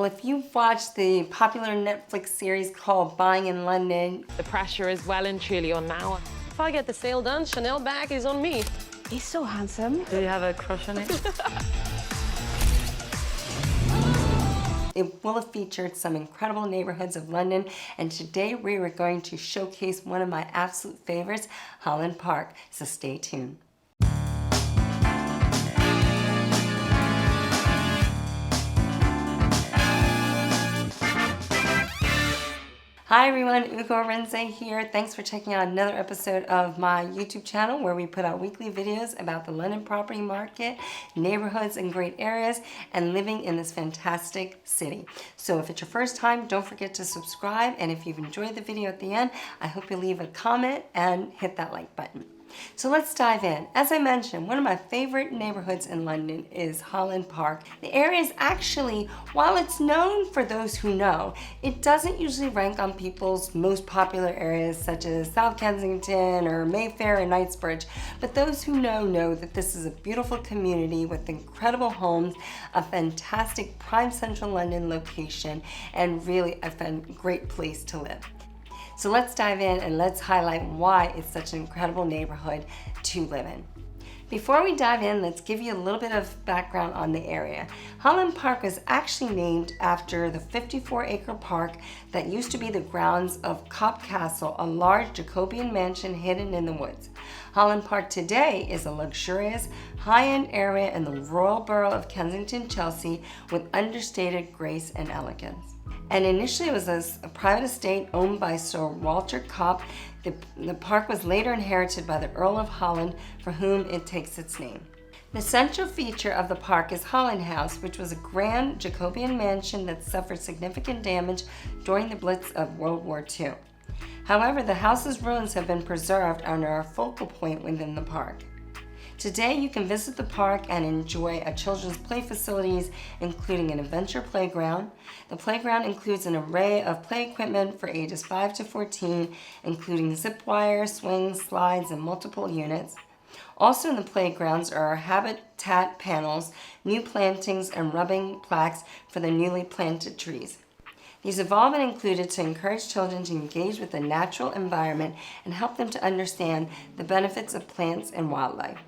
Well, if you've watched the popular Netflix series called Buying in London, the pressure is well and truly on now. If I get the sale done, Chanel bag is on me. He's so handsome. Do you have a crush on him? it will have featured some incredible neighborhoods of London, and today we are going to showcase one of my absolute favorites, Holland Park, so stay tuned. Hi everyone, Arinzeh here. Thanks for checking out another episode of my YouTube channel where we put out weekly videos about the London property market, neighborhoods and great areas, and living in this fantastic city. So if it's your first time, don't forget to subscribe, and if you've enjoyed the video at the end, I hope you leave a comment and hit that like button. So let's dive in. As I mentioned, one of my favorite neighborhoods in London is Holland Park. The area is actually, while it's known for those who know, it doesn't usually rank on people's most popular areas such as South Kensington or Mayfair and Knightsbridge. But those who know that this is a beautiful community with incredible homes, a fantastic prime central London location, and really a great place to live. So let's dive in and let's highlight why it's such an incredible neighborhood to live in. Before we dive in, let's give you a little bit of background on the area. Holland Park was actually named after the 54-acre park that used to be the grounds of Cop Castle, a large Jacobean mansion hidden in the woods. Holland Park today is a luxurious, high-end area in the royal borough of Kensington, Chelsea, with understated grace and elegance. And initially it was a private estate owned by Sir Walter Cop. The park was later inherited by the Earl of Holland, for whom it takes its name. The central feature of the park is Holland House, which was a grand Jacobean mansion that suffered significant damage during the Blitz of World War II. However, the house's ruins have been preserved and are a focal point within the park. Today, you can visit the park and enjoy a children's play facilities, including an adventure playground. The playground includes an array of play equipment for ages 5 to 14, including zip wire, swings, slides, and multiple units. Also in the playgrounds are habitat panels, new plantings, and rubbing plaques for the newly planted trees. These have all been included to encourage children to engage with the natural environment and help them to understand the benefits of plants and wildlife.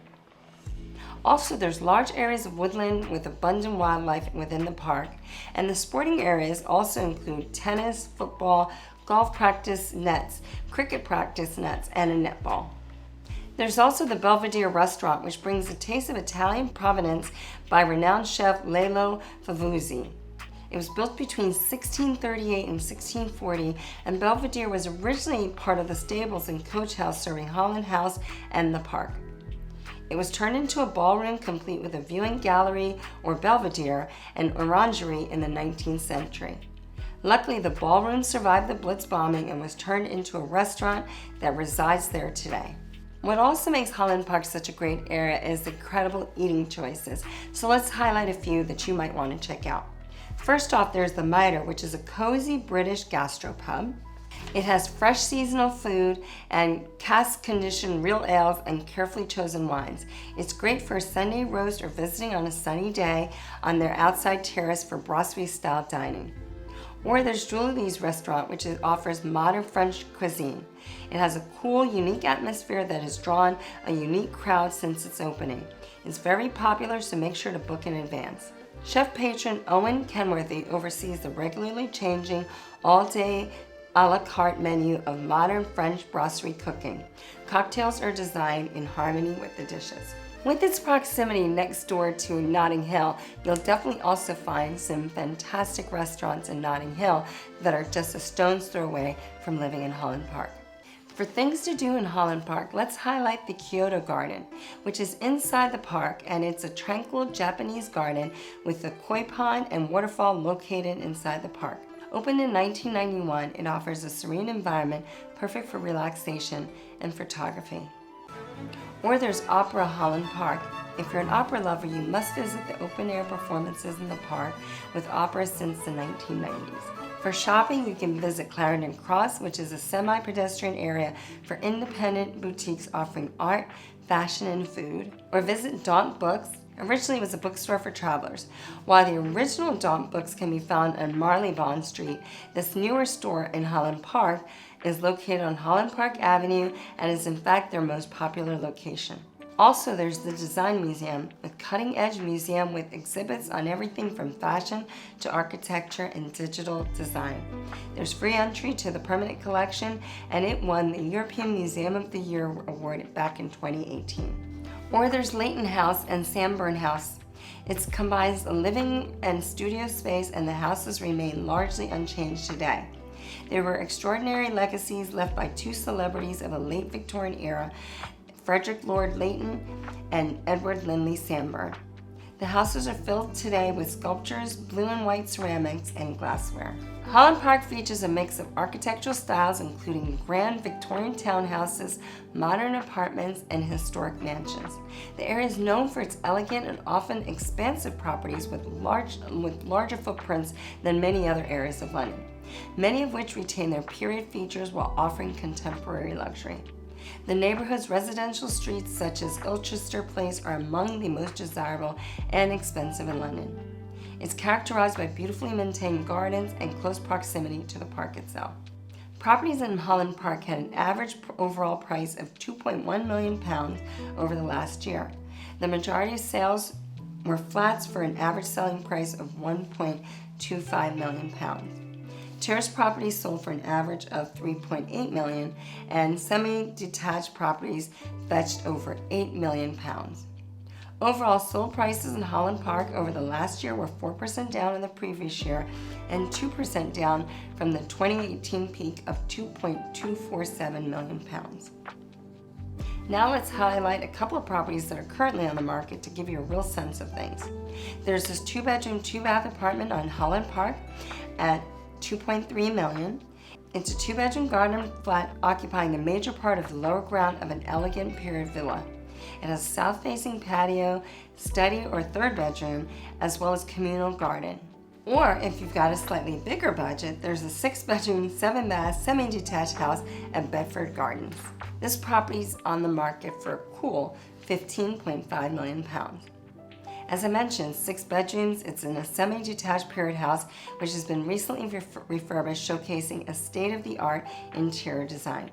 Also, there's large areas of woodland with abundant wildlife within the park, and the sporting areas also include tennis, football, golf practice nets, cricket practice nets, and a netball. There's also the Belvedere restaurant, which brings a taste of Italian provenance by renowned chef Lello Favuzzi. It was built between 1638 and 1640, and Belvedere was originally part of the stables and coach house serving Holland House and the park. It was turned into a ballroom complete with a viewing gallery or belvedere and orangery in the 19th century. Luckily, the ballroom survived the Blitz bombing and was turned into a restaurant that resides there today. What also makes Holland Park such a great area is the incredible eating choices. So let's highlight a few that you might want to check out. First off, there's the Mitre, which is a cozy British gastropub. It has fresh seasonal food and cask-conditioned real ales and carefully chosen wines. It's great for a Sunday roast or visiting on a sunny day on their outside terrace for brasserie-style dining. Or there's Julie's restaurant, which offers modern French cuisine. It has a cool, unique atmosphere that has drawn a unique crowd since its opening. It's very popular, so make sure to book in advance. Chef patron Owen Kenworthy oversees the regularly changing all-day a la carte menu of modern French brasserie cooking. Cocktails are designed in harmony with the dishes. With its proximity next door to Notting Hill, you'll definitely also find some fantastic restaurants in Notting Hill that are just a stone's throw away from living in Holland Park. For things to do in Holland Park, let's highlight the Kyoto Garden, which is inside the park, and it's a tranquil Japanese garden with a koi pond and waterfall located inside the park. Opened in 1991, it offers a serene environment perfect for relaxation and photography. Or there's Opera Holland Park. If you're an opera lover, you must visit the open-air performances in the park with opera since the 1990s. For shopping, you can visit Clarendon Cross, which is a semi-pedestrian area for independent boutiques offering art, fashion, and food. Or visit Daunt Books, Originally, it was a bookstore for travelers. While the original Daunt books can be found on Marylebone Street, this newer store in Holland Park is located on Holland Park Avenue and is in fact their most popular location. Also, there's the Design Museum, a cutting-edge museum with exhibits on everything from fashion to architecture and digital design. There's free entry to the permanent collection, and it won the European Museum of the Year award back in 2018. Or there's Leighton House and Sanborn House. It combines a living and studio space, and the houses remain largely unchanged today. There were extraordinary legacies left by two celebrities of a late Victorian era, Frederick Lord Leighton and Edward Linley Sanborn. The houses are filled today with sculptures, blue and white ceramics, and glassware. Holland Park features a mix of architectural styles including grand Victorian townhouses, modern apartments, and historic mansions. The area is known for its elegant and often expansive properties with larger footprints than many other areas of London, many of which retain their period features while offering contemporary luxury. The neighborhood's residential streets such as Ilchester Place are among the most desirable and expensive in London. It's characterized by beautifully maintained gardens and close proximity to the park itself. Properties in Holland Park had an average overall price of £2.1 million over the last year. The majority of sales were flats for an average selling price of £1.25 million. Terrace properties sold for an average of $3.8 million, and semi-detached properties fetched over £8 million. Overall, sold prices in Holland Park over the last year were 4% down in the previous year and 2% down from the 2018 peak of £2.247 million. Now let's highlight a couple of properties that are currently on the market to give you a real sense of things. There's this 2-bedroom, 2-bath apartment on Holland Park at $2.3 million. It's a 2-bedroom garden flat occupying a major part of the lower ground of an elegant period villa. It has a south-facing patio, study or 3rd bedroom, as well as communal garden. Or if you've got a slightly bigger budget, there's a 6-bedroom, 7-bath, semi-detached house at Bedford Gardens. This property's on the market for a cool £15.5 million. As I mentioned, 6 bedrooms, it's in a semi-detached period house which has been recently refurbished, showcasing a state-of-the-art interior design.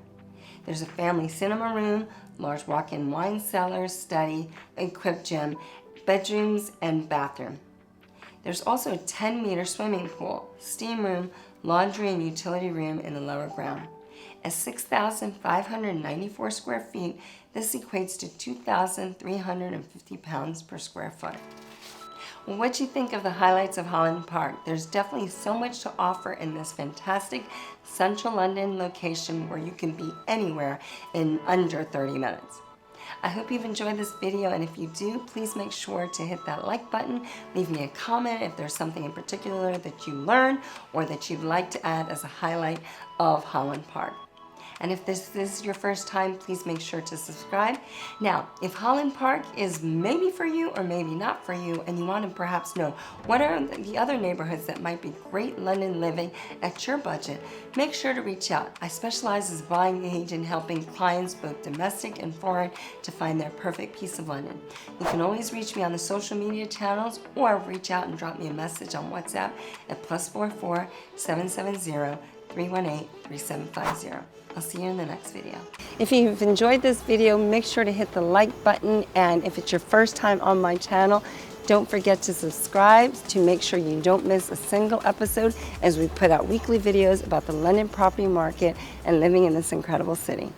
There's a family cinema room, large walk-in wine cellar, study, equipped gym, bedrooms, and bathroom. There's also a 10-meter swimming pool, steam room, laundry, and utility room in the lower ground. At 6,594 square feet, this equates to 2,350 pounds per square foot. Well, what'd you think of the highlights of Holland Park? There's definitely so much to offer in this fantastic central London location where you can be anywhere in under 30 minutes. I hope you've enjoyed this video, and if you do, please make sure to hit that like button, leave me a comment if there's something in particular that you learned or that you'd like to add as a highlight of Holland Park. And if this is your first time, please make sure to subscribe. Now, if Holland Park is maybe for you or maybe not for you, and you want to perhaps know what are the other neighborhoods that might be great London living at your budget, make sure to reach out. I specialize as a buying agent helping clients, both domestic and foreign, to find their perfect piece of London. You can always reach me on the social media channels or reach out and drop me a message on WhatsApp at +44 770 318 3750. I'll see you in the next video. If you've enjoyed this video, make sure to hit the like button, and if it's your first time on my channel, don't forget to subscribe to make sure you don't miss a single episode as we put out weekly videos about the London property market and living in this incredible city.